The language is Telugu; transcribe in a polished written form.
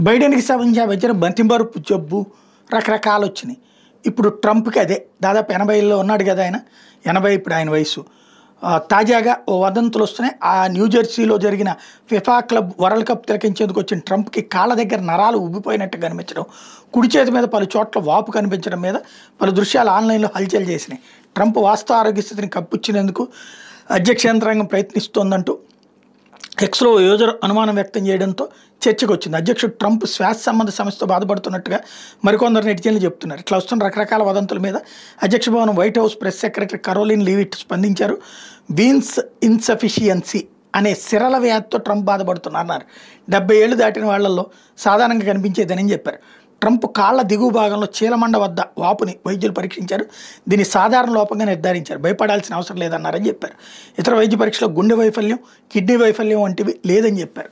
బైడెన్‌కి సంబంధించిన మతిమరుపు జబ్బు రకరకాలొచ్చినాయి. ఇప్పుడు ట్రంప్‌కి అదే. దాదాపు 80లో ఉన్నాడు గదా ఆయన. 80 ఇప్పుడు ఆయన వయసు. తాజాగా ఓ వదంతులొస్తున్నాయి. న్యూజెర్సీలో జరిగిన ఫిఫా క్లబ్ వరల్డ్ కప్ తిలకించేందుకు వచ్చిన ట్రంప్‌కి కాళ్ళ దగ్గర నరాలు ఉబ్బిపోయినట్టు కనిపించడం, కుడి చేతి మీద పలు చోట్ల వాపు కనిపించడం మీద పలు దృశ్యాలు ఆన్‌లైన్‌లో హల్చల్ చేసినాయి. ట్రంప్ వాస్తవ ఆరోగ్య స్థితిని కప్పిచ్చేందుకు అధ్యక్ష యంత్రాంగం ప్రయత్నిస్తోందంటూ ఎక్స్‌లో యూజర్ అనుమానం వ్యక్తం చేయడంతో చర్చకొచ్చింది. అధ్యక్షుడు ట్రంప్ శ్వాస సంబంధ సమస్యతో బాధపడుతున్నట్టుగా మరికొందరు నెటిజన్లు చెప్తున్నారు. ఇట్లా వస్తున్న రకరకాల వదంతుల మీద అధ్యక్ష భవనం White House press secretary Karoline Leavitt స్పందించారు. వీన్స్ ఇన్సఫిషియన్సీ అనే సిరల వ్యాధితో ట్రంప్ బాధపడుతున్నారన్నారు. 70 ఏళ్లు దాటిన వాళ్లలో సాధారణంగా కనిపించేదని చెప్పారు. ట్రంప్ కాళ్ల దిగువ భాగంలో చీలమండ వద్ద వాపుని వైద్యులు పరీక్షించారు. దీన్ని సాధారణ లోపంగా నిర్ధారించారు. భయపడాల్సిన అవసరం లేదన్నారని చెప్పారు. ఇతర వైద్య పరీక్షలో గుండె వైఫల్యం, కిడ్నీ వైఫల్యం వంటివి లేదని చెప్పారు.